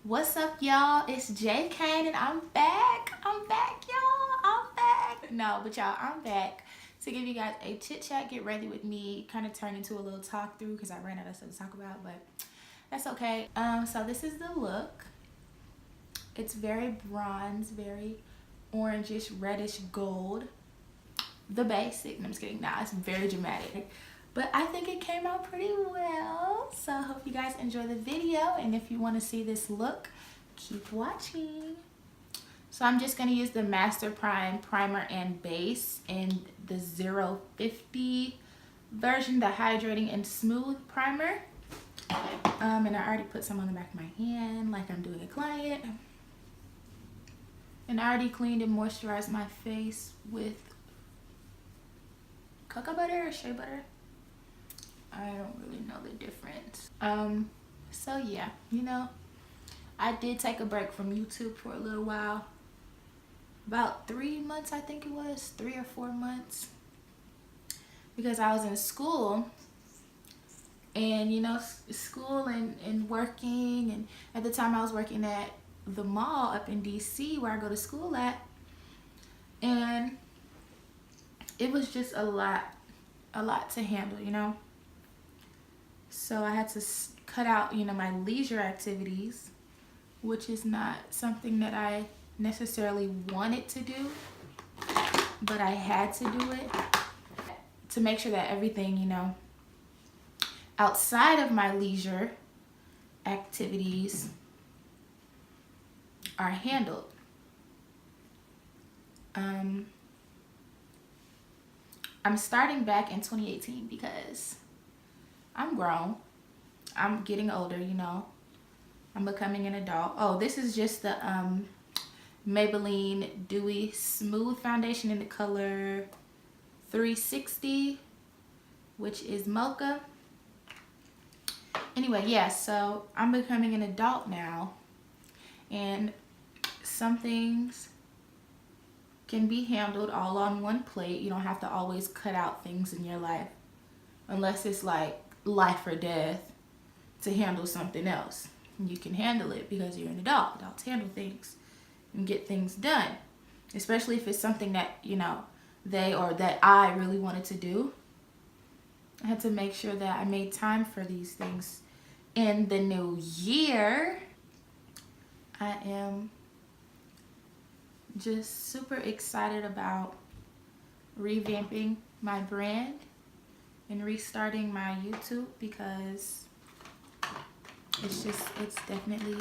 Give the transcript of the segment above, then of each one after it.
What's up, y'all? It's Kane and I'm back. I'm back, y'all. I'm back. No, but y'all, I'm back to give you guys a chit chat. Get ready with me. Kind of turned into a little talk through because I ran out of stuff to talk about, but that's okay. So this is the look. It's very bronze, very orangish, reddish gold. The basic. No, I'm just kidding. Nah, it's very dramatic. But I think it came out pretty well. So I hope you guys enjoy the video. And if you want to see this look, keep watching. So I'm just going to use the Master Prime Primer and Base in the 050 version, the Hydrating and Smooth Primer. And I already put some on the back of my hand like I'm doing a client. And I already cleaned and moisturized my face with cocoa butter or shea butter. I don't really know the difference. So yeah, you know, I did take a break from YouTube for a little while. About 3 months, I think it was, 3 or 4 months. Because I was in school. And you know, school and working. And at the time I was working at the mall up in DC where I go to school at. And it was just a lot to handle, you know. So I had to cut out, you know, my leisure activities, which is not something that I necessarily wanted to do, but I had to do it to make sure that everything, you know, outside of my leisure activities are handled. I'm starting back in 2018 because I'm grown. I'm getting older, you know. I'm becoming an adult. Oh, this is just the Maybelline Dewy Smooth Foundation in the color 360, which is mocha. Anyway, yeah, so I'm becoming an adult now. And some things can be handled all on one plate. You don't have to always cut out things in your life unless it's like life or death to handle something else. You can handle it because you're an adult. Adults handle things and get things done, especially if it's something that, you know, they or that I really wanted to do. I had to make sure that I made time for these things in the new year. I am just super excited about revamping my brand and restarting my YouTube because it's definitely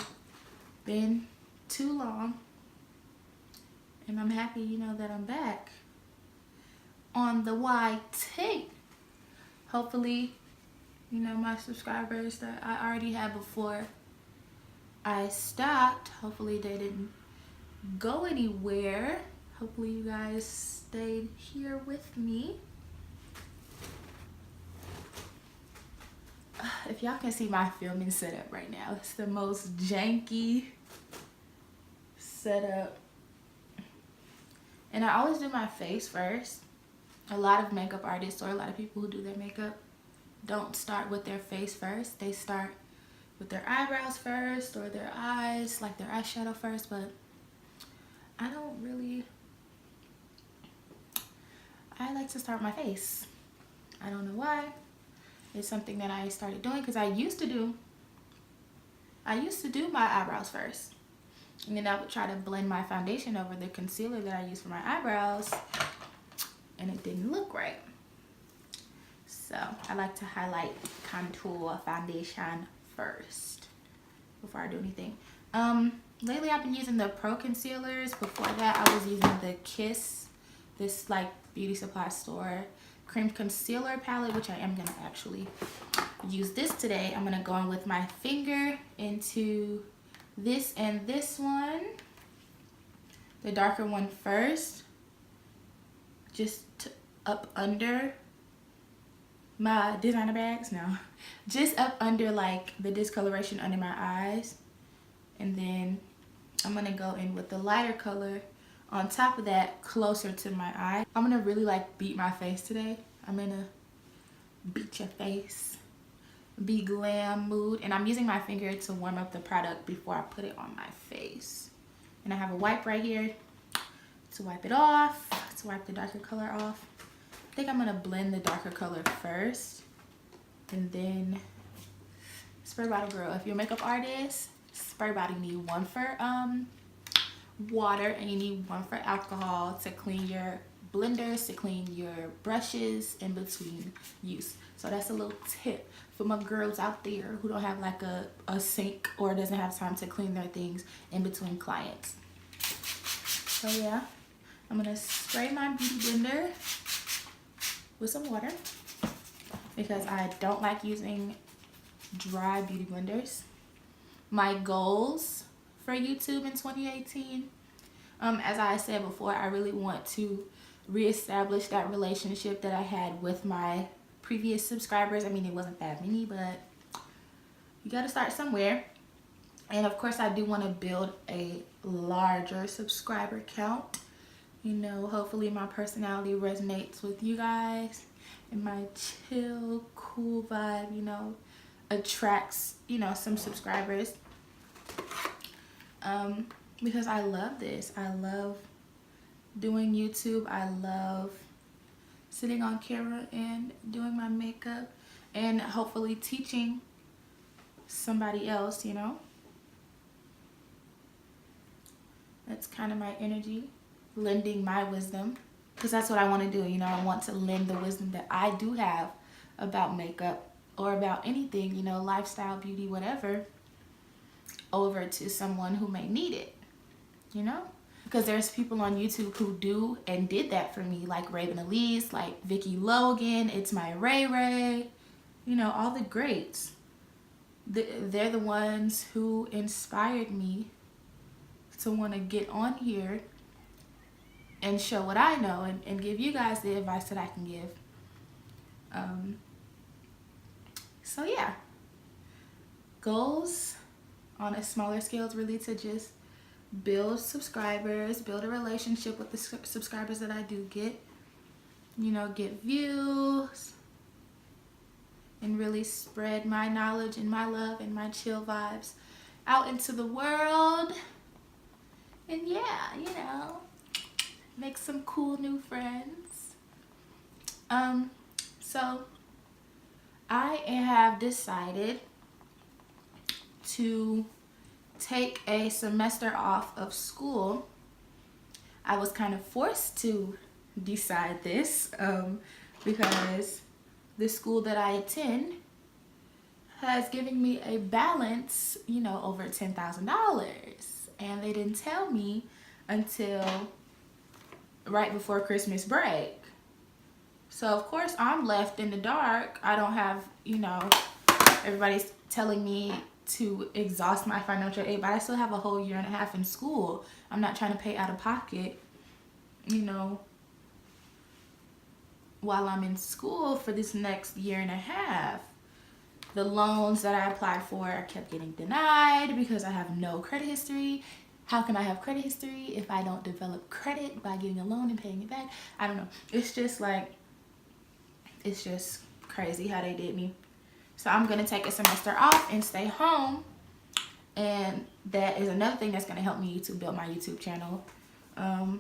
been too long, and I'm happy, you know, that I'm back on the YT. Hopefully, you know, my subscribers that I already had before I stopped, hopefully they didn't go anywhere. Hopefully you guys stayed here with me. If y'all can see my filming setup right now, it's the most janky setup. And I always do my face first. A lot of makeup artists or a lot of people who do their makeup don't start with their face first. They start with their eyebrows first or their eyes, like their eyeshadow first, but I don't really. I like to start my face. I don't know why. It's something that I started doing because I used to do my eyebrows first. And then I would try to blend my foundation over the concealer that I use for my eyebrows, and it didn't look right. So I like to highlight, contour, foundation first before I do anything. Lately I've been using the Pro concealers. Before that I was using the Kiss, this like beauty supply store cream concealer palette, which I am gonna actually use this today. I'm gonna go in with my finger into this and this one, the darker one first, just up under my designer bags. No, just up under like the discoloration under my eyes, and then I'm gonna go in with the lighter color on top of that, closer to my eye. I'm gonna really like beat my face today. I'm gonna beat your face be glam mood, and I'm using my finger to warm up the product before I put it on my face. And I have a wipe right here to wipe it off, to wipe the darker color off. I think I'm gonna blend the darker color first, and then spray bottle girl. If you're a makeup artist, spray bottle, you need 1 for water, and you need 1 for alcohol to clean your blenders, to clean your brushes in between use. So that's a little tip for my girls out there who don't have like a sink or doesn't have time to clean their things in between clients. So yeah, I'm gonna spray my beauty blender with some water because I don't like using dry beauty blenders. My goals for YouTube in 2018, as I said before, I really want to reestablish that relationship that I had with my previous subscribers. I mean, it wasn't that many, but you got to start somewhere. And of course, I do want to build a larger subscriber count. You know, hopefully my personality resonates with you guys, and my chill, cool vibe, you know, attracts, you know, some subscribers. Because I love this. I love doing YouTube. I love sitting on camera and doing my makeup and hopefully teaching somebody else, you know. That's kind of my energy, lending my wisdom, because that's what I want to do. You know, I want to lend the wisdom that I do have about makeup or about anything, you know, lifestyle, beauty, whatever, over to someone who may need it, you know. Because there's people on YouTube who do and did that for me, like Raven Elise, like Vicky Logan, It's My Ray Ray, you know, all the greats. They're the ones who inspired me to want to get on here and show what I know and give you guys the advice that I can give. So yeah, goals on a smaller scale is really to just build subscribers, build a relationship with the subscribers that I do get, you know, get views, and really spread my knowledge and my love and my chill vibes out into the world. And yeah, you know, make some cool new friends. So I have decided to take a semester off of school. I was kind of forced to decide this because the school that I attend has given me a balance, you know, over $10,000, and they didn't tell me until right before Christmas break. So of course I'm left in the dark. I don't have, you know, everybody's telling me to exhaust my financial aid, but I still have a whole year and a half in school. I'm not trying to pay out of pocket, you know, while I'm in school for this next year and a half. The loans that I applied for, I kept getting denied because I have no credit history. How can I have credit history if I don't develop credit by getting a loan and paying it back? I don't know. It's just like, it's just crazy how they did me. So I'm going to take a semester off and stay home. And that is another thing that's going to help me to build my YouTube channel. And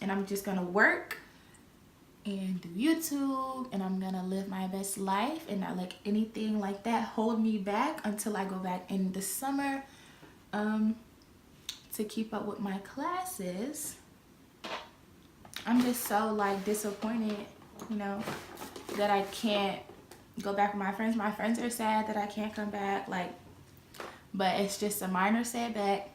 I'm just going to work and do YouTube. And I'm going to live my best life and not let anything like that hold me back until I go back in the summer to keep up with my classes. I'm just so like disappointed, you know, that I can't go back with my friends. My friends are sad that I can't come back, like, but it's just a minor setback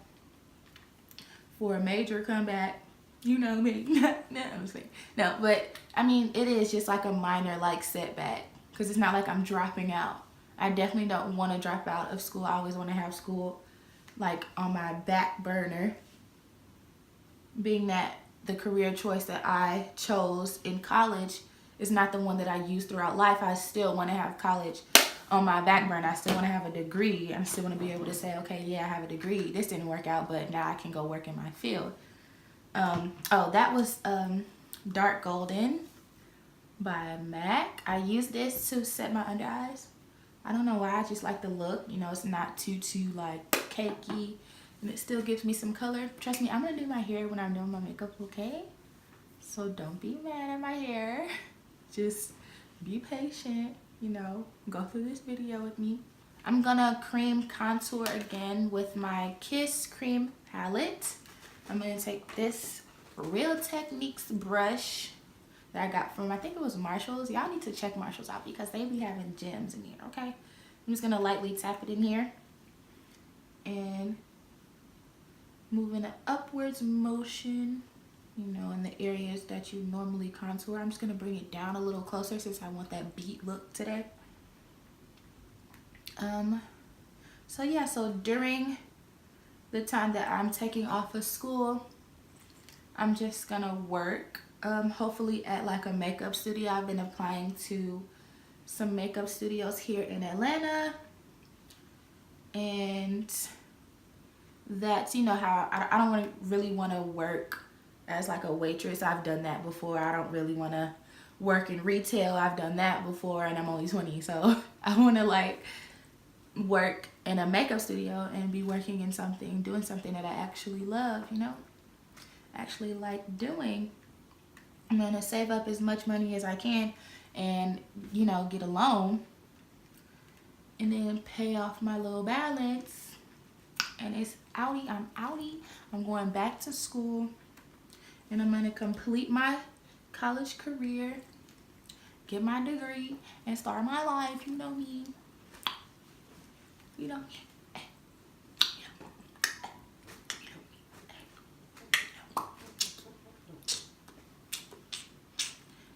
for a major comeback. You know me. No, I'm just kidding. No, but I mean, it is just like a minor like setback because it's not like I'm dropping out. I definitely don't want to drop out of school. I always want to have school like on my back burner, being that the career choice that I chose in college is not the one that I use throughout life. I still want to have college on my back burner. I still want to have a degree. I still want to be able to say, okay, yeah, I have a degree. This didn't work out, but now I can go work in my field. Oh, that was Dark Golden by MAC. I use this to set my under eyes. I don't know why, I just like the look. You know, it's not too like cakey, and it still gives me some color. Trust me, I'm gonna do my hair when I'm doing my makeup, okay? So don't be mad at my hair. Just be patient, you know, go through this video with me. I'm gonna cream contour again with my Kiss Cream palette. I'm gonna take this Real Techniques brush that I got from, I think it was Marshall's. Y'all need to check Marshall's out because they be having gems in here, okay? I'm just gonna lightly tap it in here and move in an upwards motion, you know, in the areas that you normally contour. I'm just gonna bring it down a little closer since I want that beat look today. So yeah, so during the time that I'm taking off of school, I'm just gonna work, hopefully at like a makeup studio. I've been applying to some makeup studios here in Atlanta, and that's, you know, how I don't really want to work as like a waitress. I've done that before. I don't really want to work in retail. I've done that before, and I'm only 20, so I want to like work in a makeup studio and be working in something, doing something that I actually love, you know, actually like doing. I'm gonna save up as much money as I can and, you know, get a loan and then pay off my little balance, and it's outie. I'm going back to school, and I'm gonna complete my college career, get my degree, and start my life. You know me. You know me.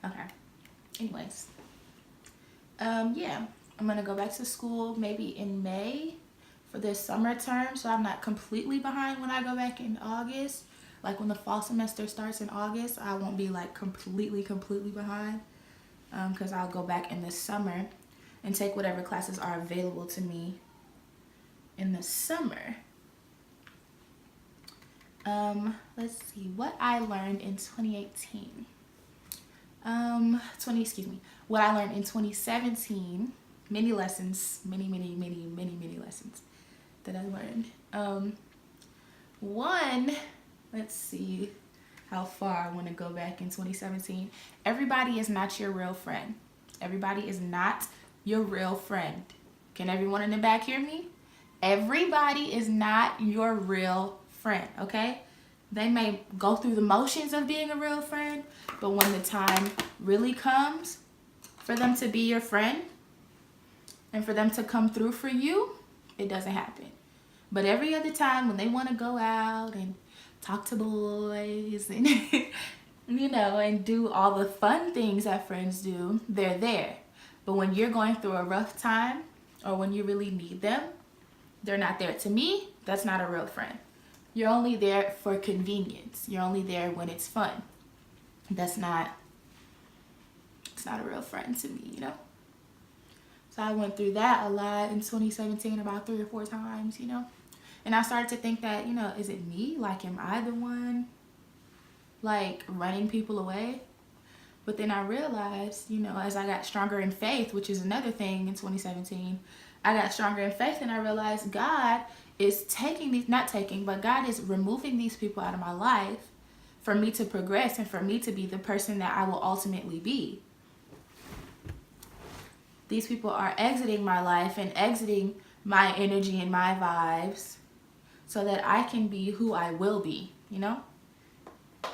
Okay. Anyways. Yeah. I'm gonna go back to school maybe in May for this summer term, so I'm not completely behind when I go back in August. Like when the fall semester starts in August, I won't be like completely behind, because I'll go back in the summer and take whatever classes are available to me in the summer. Let's see what I learned in 2018. What I learned in 2017. Many lessons, many lessons that I learned. One, let's see how far I want to go back in 2017. Everybody is not your real friend. Everybody is not your real friend. Can everyone in the back hear me? Everybody is not your real friend, okay? They may go through the motions of being a real friend, but when the time really comes for them to be your friend and for them to come through for you, it doesn't happen. But every other time when they want to go out and talk to boys and, you know, and do all the fun things that friends do, they're there. But when you're going through a rough time or when you really need them, they're not there. To me, that's not a real friend. You're only there for convenience. You're only there when it's fun. It's not a real friend to me, you know? So I went through that a lot in 2017, about 3 or 4 times, you know? And I started to think that, you know, is it me? Like, am I the one, like, running people away? But then I realized, you know, as I got stronger in faith, which is another thing in 2017, I got stronger in faith, and I realized God is God is removing these people out of my life for me to progress and for me to be the person that I will ultimately be. These people are exiting my life and exiting my energy and my vibes so that I can be who I will be, you know?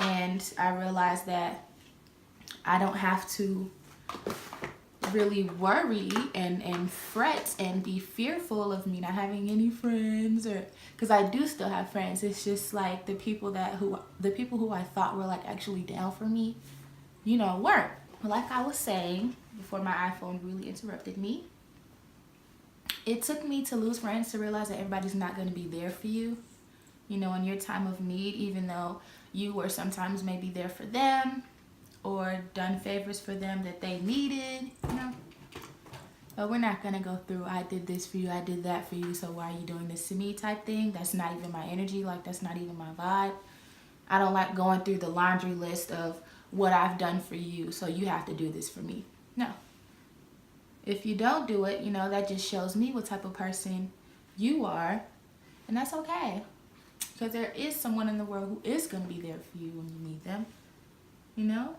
And I realized that I don't have to really worry and fret and be fearful of me not having any friends, or because I do still have friends. It's just like the people who I thought were like actually down for me, you know, weren't. But like I was saying before my iPhone really interrupted me, it took me to lose friends to realize that everybody's not going to be there for you, you know, in your time of need, even though you were sometimes maybe there for them or done favors for them that they needed, you know. But we're not gonna go through, I did this for you, I did that for you, so why are you doing this to me type thing. That's not even my energy. Like, that's not even my vibe. I don't like going through the laundry list of what I've done for you, so you have to do this for me. No. If you don't do it, you know, that just shows me what type of person you are. And that's okay. Because there is someone in the world who is going to be there for you when you need them. You know?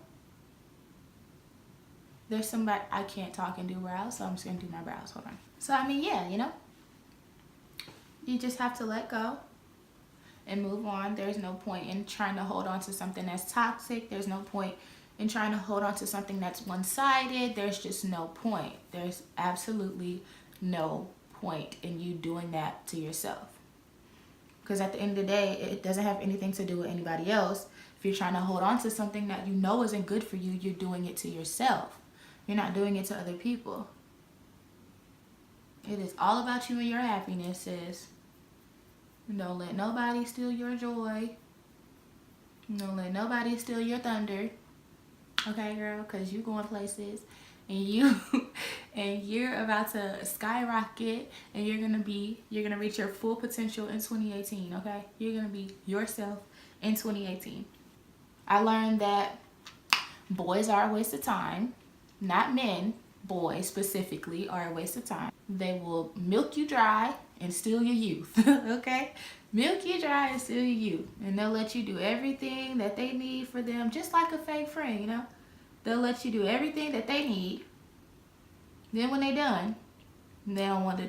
There's somebody, I can't talk and do brows, so I'm just going to do my brows. Hold on. So, I mean, yeah, you know? You just have to let go and move on. There's no point in trying to hold on to something that's toxic. There's no point in trying to hold on to something that's one-sided. There's just no point. There's absolutely no point in you doing that to yourself. Because at the end of the day, it doesn't have anything to do with anybody else. If you're trying to hold on to something that you know isn't good for you, you're doing it to yourself. You're not doing it to other people. It is all about you and your happiness, sis. Don't let nobody steal your joy. Don't let nobody steal your thunder. Okay, girl? Because you going places. And you're about to skyrocket, and you're gonna reach your full potential in 2018. Okay, you're gonna be yourself in 2018. I learned that boys are a waste of time, not men. Boys specifically are a waste of time. They will milk you dry and steal your youth. Okay, milk you dry and steal your youth, and they'll let you do everything that they need for them, just like a fake friend. You know. They'll let you do everything that they need. Then when they're done, they don't want to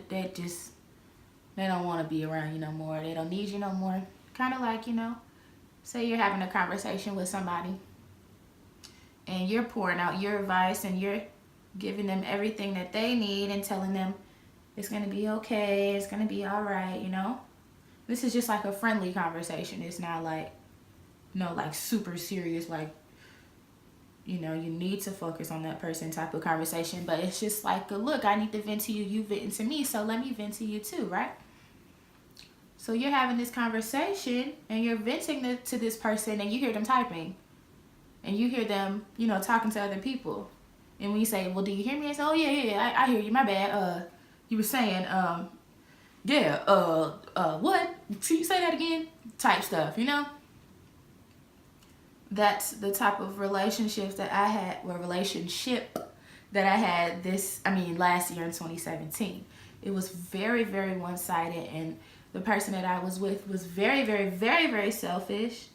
be around you no more. They don't need you no more. Kind of like, you know, say you're having a conversation with somebody and you're pouring out your advice and you're giving them everything that they need and telling them it's going to be okay, it's going to be all right, you know. This is just like a friendly conversation. It's not like, no, like super serious, like, you know, you need to focus on that person type of conversation. But it's just like, look, I need to vent to you, you vent to me, so let me vent to you too, right? So you're having this conversation and you're venting to this person, and you hear them typing. And you hear them, you know, talking to other people. And when you say, well, do you hear me? I say, oh, yeah, I hear you, my bad. You were saying, what? Can you say that again? Type stuff, you know? That's the type of relationship that I had last year in 2017. It was very, very one-sided, and the person that I was with was very, very, very, very selfish.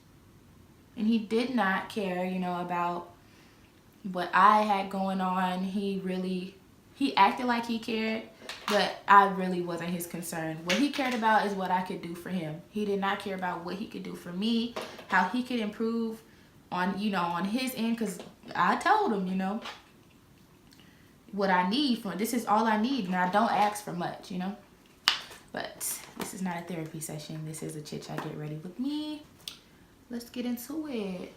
And he did not care, you know, about what I had going on. He acted like he cared, but I really wasn't his concern. What he cared about is what I could do for him. He did not care about what he could do for me, how he could improve on his end, because I told him, you know, what I need this is all I need, and I don't ask for much, you know. But this is not a therapy session. This is a chit chat. Get ready with me. Let's get into it.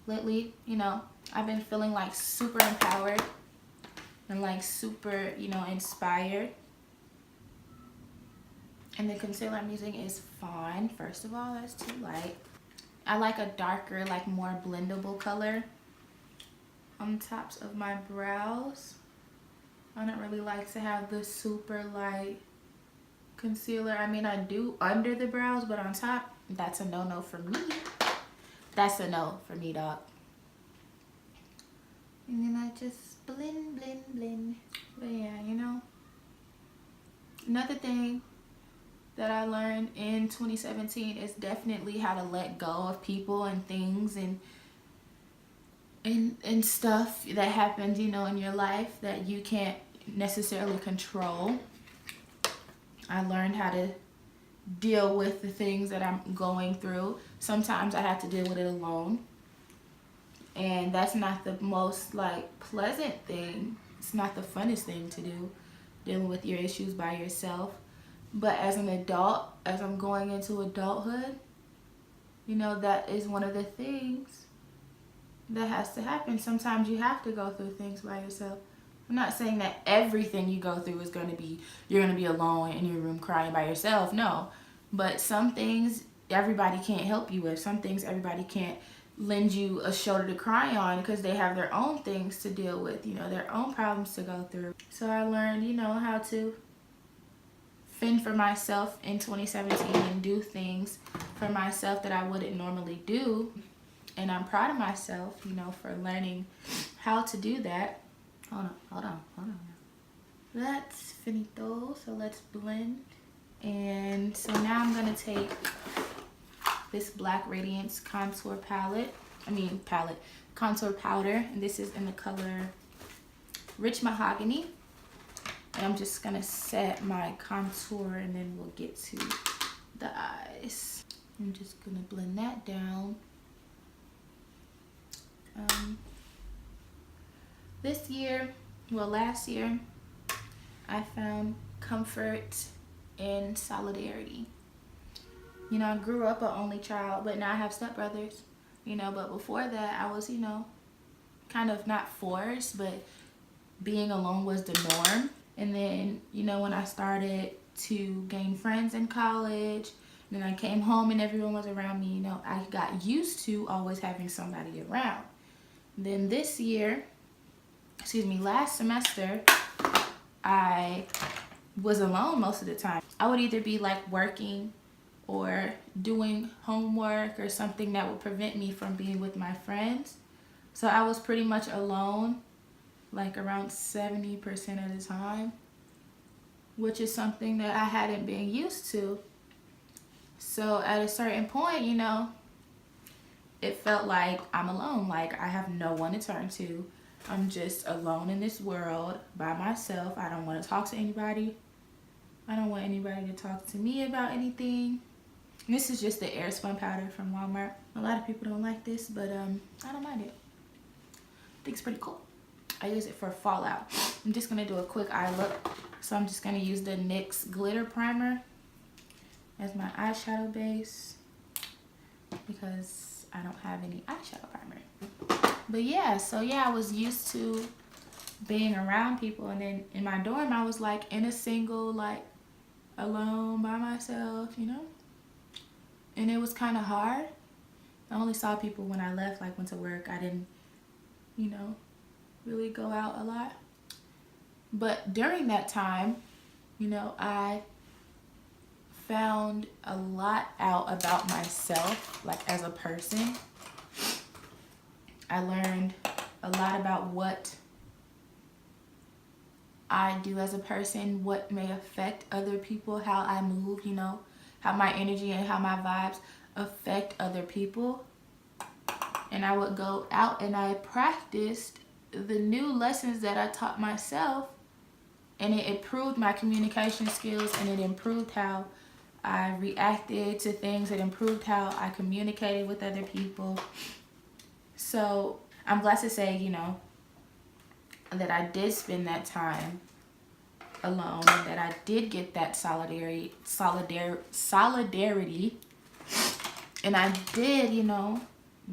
Lately, you know, I've been feeling like super empowered and like super, you know, inspired. And the concealer I'm using is Fawn. First of all, that's too light. I like a darker, like more blendable color on tops of my brows. I don't really like to have the super light concealer. I mean, I do under the brows, but on top, that's a no-no for me. That's a no for me, dog. And then I just blend. But yeah, you know. Another thing that I learned in 2017 is definitely how to let go of people and things and stuff that happens, you know, in your life that you can't necessarily control. I learned how to deal with the things that I'm going through. Sometimes I have to deal with it alone. And that's not the most like pleasant thing. It's not the funnest thing to do, dealing with your issues by yourself. But as an adult, as I'm going into adulthood, you know, that is one of the things that has to happen. Sometimes you have to go through things by yourself. I'm not saying that everything you go through is going to be, you're going to be alone in your room crying by yourself. No. But some things everybody can't help you with. Some things everybody can't lend you a shoulder to cry on because they have their own things to deal with, you know, their own problems to go through. So I learned, you know, how to fend for myself in 2017 and do things for myself that I wouldn't normally do. And I'm proud of myself, you know, for learning how to do that. Hold on. that's finito. So let's blend. And so now I'm gonna take this Black Radiance contour contour powder, and this is in the color Rich Mahogany. And I'm just gonna set my contour, and then we'll get to the eyes. I'm just gonna blend that down. Last year, I found comfort in solidarity. You know, I grew up an only child, but now I have stepbrothers, you know, but before that I was, you know, kind of not forced, but being alone was the norm. And then, you know, when I started to gain friends in college, and then I came home and everyone was around me, you know, I got used to always having somebody around. Then last semester, I was alone most of the time. I would either be like working or doing homework or something that would prevent me from being with my friends. So I was pretty much alone like around 70% of the time, which is something that I hadn't been used to. So at a certain point, you know, it felt like I'm alone, like I have no one to turn to. I'm just alone in this world by myself. I don't want to talk to anybody. I don't want anybody to talk to me about anything. And this is just the airspun powder from Walmart. A lot of people don't like this, but I don't mind it. I think it's pretty cool. I use it for fallout. I'm just gonna do a quick eye look. So I'm just gonna use the NYX glitter primer as my eyeshadow base because I don't have any eyeshadow primer. But yeah, so yeah, I was used to being around people, and then in my dorm I was like in a single, like alone by myself, you know, and it was kind of hard. I only saw people when I left, like went to work. I didn't, you know, really go out a lot. But during that time, you know, I found a lot out about myself, like as a person. I learned a lot about what I do as a person, what may affect other people, how I move, you know, how my energy and how my vibes affect other people. And I would go out and I practiced the new lessons that I taught myself, and it improved my communication skills, and it improved how I reacted to things. It improved how I communicated with other people. So I'm glad to say, you know, that I did spend that time alone, and that I did get that solidarity, and I did, you know,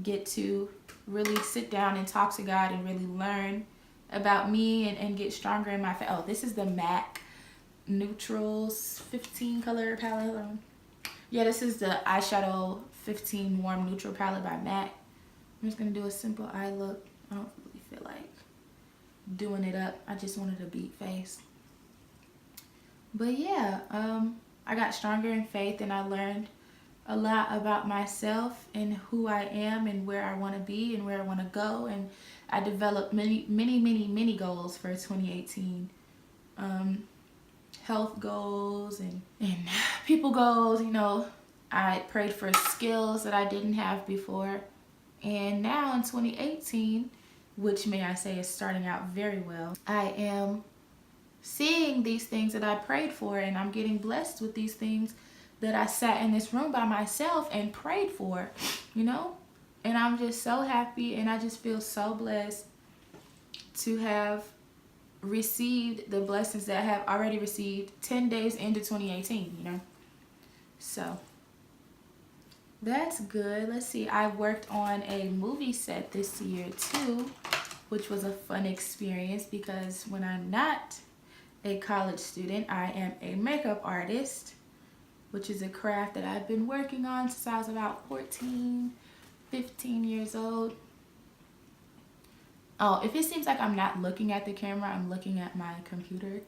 get to really sit down and talk to God and really learn about me and get stronger in my oh, this is the MAC Neutrals 15 color palette. Yeah, this is the eyeshadow 15 warm neutral palette by MAC. I'm just gonna do a simple eye look. I don't really feel like doing it up. I just wanted a beat face. But yeah, I got stronger in faith, and I learned a lot about myself and who I am and where I want to be and where I want to go. And I developed many goals for 2018. Health goals and people goals, you know. I prayed for skills that I didn't have before. And now in 2018, which may I say is starting out very well, I am seeing these things that I prayed for, and I'm getting blessed with these things that I sat in this room by myself and prayed for, you know? And I'm just so happy, and I just feel so blessed to have received the blessings that I have already received 10 days into 2018, you know? So that's good. Let's see, I worked on a movie set this year too, which was a fun experience because when I'm not a college student, I am a makeup artist, which is a craft that I've been working on since I was about 14, 15 years old. Oh, if it seems like I'm not looking at the camera, I'm looking at my computer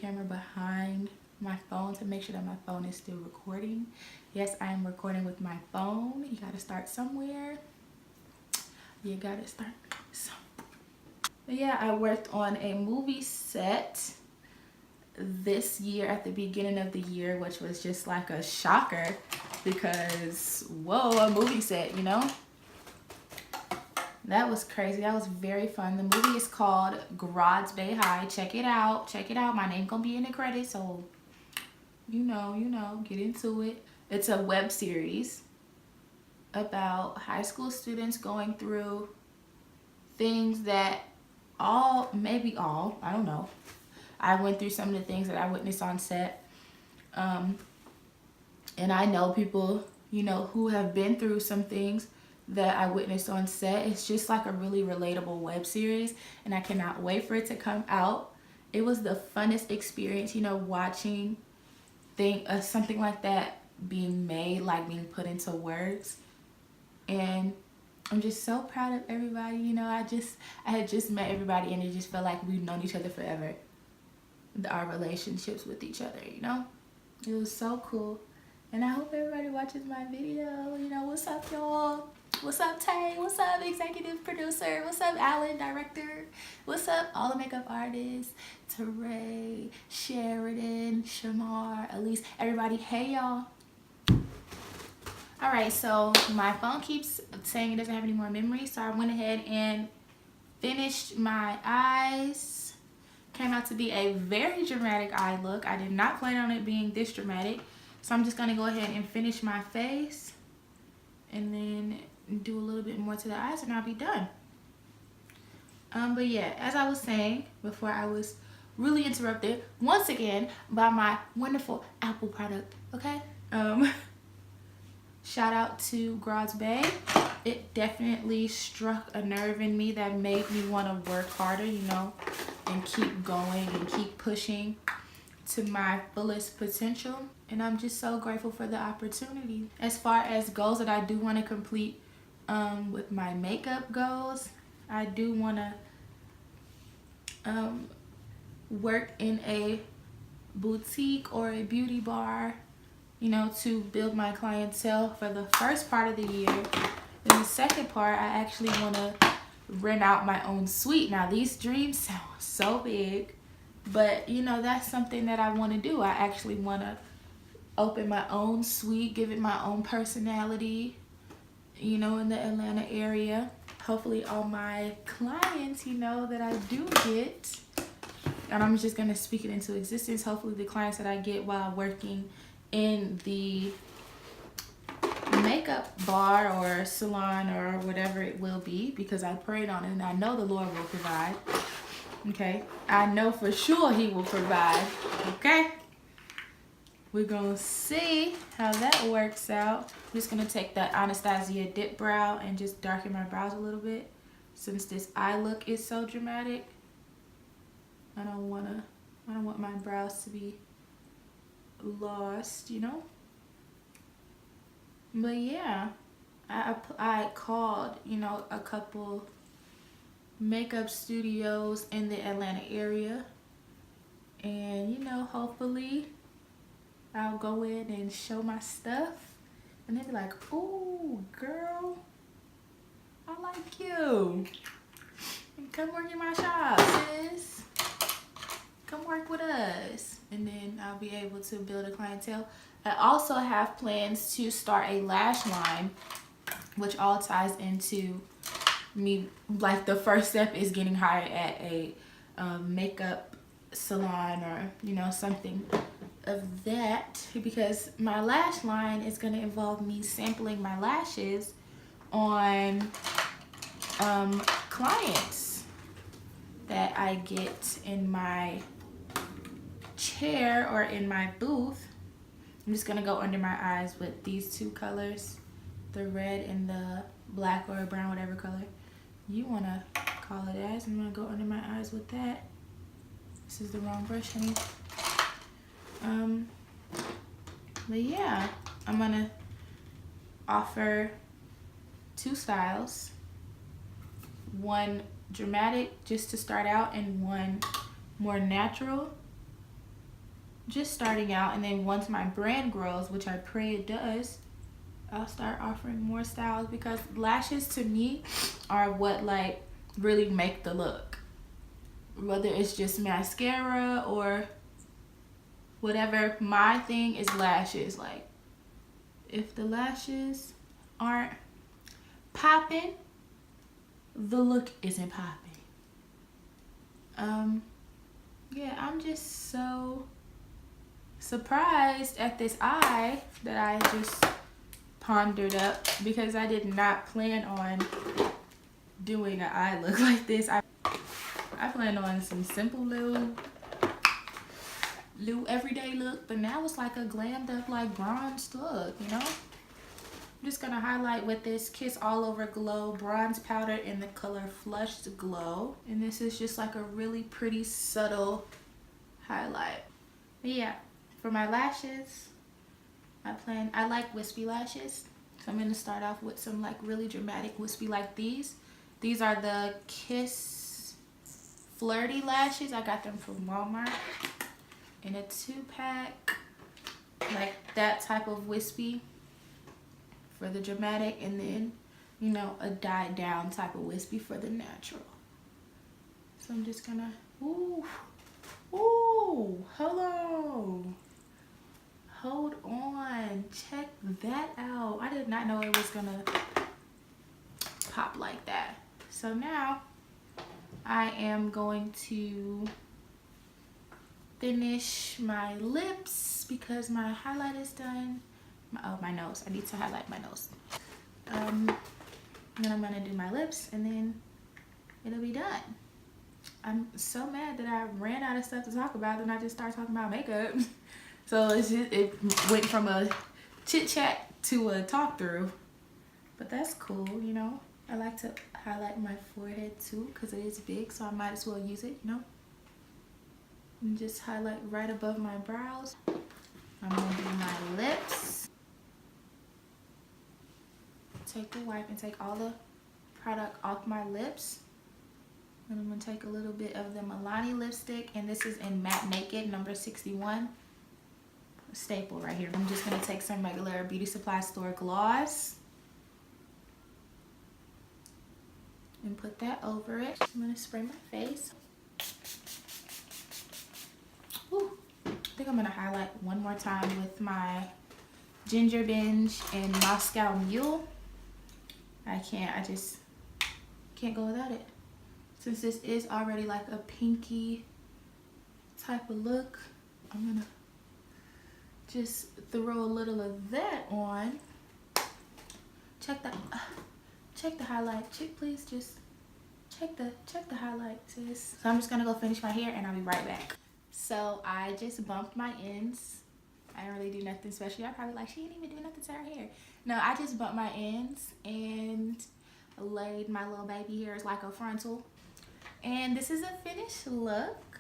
camera behind my phone to make sure that my phone is still recording. Yes, I am recording with my phone. You gotta start somewhere. You gotta start somewhere. But yeah, I worked on a movie set this year at the beginning of the year, which was just like a shocker because, whoa, a movie set, you know? That was crazy. That was very fun. The movie is called GRWM High. Check it out. Check it out. My name gonna be in the credits, so you know, get into it. It's a web series about high school students going through things that maybe all, I don't know. I went through some of the things that I witnessed on set. And I know people, you know, who have been through some things that I witnessed on set. It's just like a really relatable web series, and I cannot wait for it to come out. It was the funnest experience, you know, watching something like that being made, like being put into words. And I'm just so proud of everybody. You know, I had just met everybody, and it just felt like we've known each other forever. Our relationships with each other, you know, it was so cool. And I hope everybody watches my video. You know, what's up, y'all? What's up, Tay? What's up, executive producer? What's up, Alan, director? What's up, all the makeup artists? Teray, Sheridan, Shamar, Elise, everybody. Hey, y'all. All right, so my phone keeps saying it doesn't have any more memory, so I went ahead and finished my eyes. Came out to be a very dramatic eye look. I did not plan on it being this dramatic, so I'm just gonna go ahead and finish my face and then do a little bit more to the eyes, and I'll be done. But yeah, as I was saying before, I was really interrupted once again by my wonderful Apple product. Okay. Shout out to GRWM. It definitely struck a nerve in me that made me want to work harder, you know, and keep going and keep pushing to my fullest potential. And I'm just so grateful for the opportunity. As far as goals that I do want to complete with my makeup goals, I do want to work in a boutique or a beauty bar, you know, to build my clientele for the first part of the year. In the second part, I actually want to rent out my own suite. Now, these dreams sound so big, but you know, that's something that I want to do. I actually want to open my own suite, give it my own personality, you know, in the Atlanta area. Hopefully all my clients, you know, that I do get, and I'm just going to speak it into existence. Hopefully the clients that I get while working in the makeup bar or salon or whatever it will be, because I prayed on it and I know the Lord will provide. Okay, I know for sure he will provide. Okay, we're gonna see how that works out. I'm just gonna take that Anastasia dip brow and just darken my brows a little bit, since this eye look is so dramatic. I don't want my brows to be lost, you know. But yeah, I called, you know, a couple makeup studios in the Atlanta area, and you know, hopefully I'll go in and show my stuff and they'll be like, "Ooh, girl, I like you. Come work in my shop, sis. Come work with us." And then I'll be able to build a clientele. I also have plans to start a lash line, which all ties into me. Like, the first step is getting hired at a makeup salon, or you know, something of that, because my lash line is going to involve me sampling my lashes on clients that I get in my chair or in my booth. I'm just gonna go under my eyes with these two colors, the red and the black or brown, whatever color you wanna call it as. I'm gonna go under my eyes with that. This is the wrong brush, honey. But yeah, I'm gonna offer two styles. One dramatic, just to start out, and one more natural, just starting out. And then once my brand grows, which I pray it does, I'll start offering more styles, because lashes to me are what like really make the look. Whether it's just mascara or whatever. My thing is lashes. Like, if the lashes aren't popping, the look isn't popping. Yeah, I'm just so surprised at this eye that I just pondered up, because I did not plan on doing an eye look like this. I planned on some simple little everyday look, but now it's like a glammed up, like bronzed look, you know? I'm just gonna highlight with this Kiss All Over Glow bronze powder in the color Flushed Glow, and this is just like a really pretty subtle highlight. But yeah, for my lashes, I like wispy lashes, so I'm gonna start off with some like really dramatic wispy like these. These are the Kiss Flirty lashes. I got them from Walmart in a 2-pack, like that type of wispy for the dramatic, and then, you know, a dyed down type of wispy for the natural. So I'm just gonna, ooh, hello, hold on, check that out. I did not know it was gonna pop like that. So now I am going to finish my lips because my highlight is done. My nose. I need to highlight my nose. Then I'm gonna do my lips, and then it'll be done. I'm so mad that I ran out of stuff to talk about, and I just started talking about makeup. So it went from a chit chat to a talk through, but that's cool, you know. I like to highlight my forehead too because it is big, so I might as well use it, you know. And just highlight right above my brows. I'm gonna do my lips. Take the wipe and take all the product off my lips. And I'm gonna take a little bit of the Milani lipstick, and this is in Matte Naked number 61. A staple right here. I'm just gonna take some regular beauty supply store gloss and put that over it. I'm gonna spray my face. Whew. I think I'm gonna highlight one more time with my Ginger Binge and Moscow Mule. I just can't go without it. Since this is already like a pinky type of look, I'm gonna just throw a little of that on. Check the highlight. Chit, please just check the highlight, sis. So I'm just gonna go finish my hair and I'll be right back. So I just bumped my ends. I didn't really do nothing special. Y'all probably like, she didn't even do nothing to her hair. No, I just bumped my ends and laid my little baby hairs like a frontal. And this is a finished look.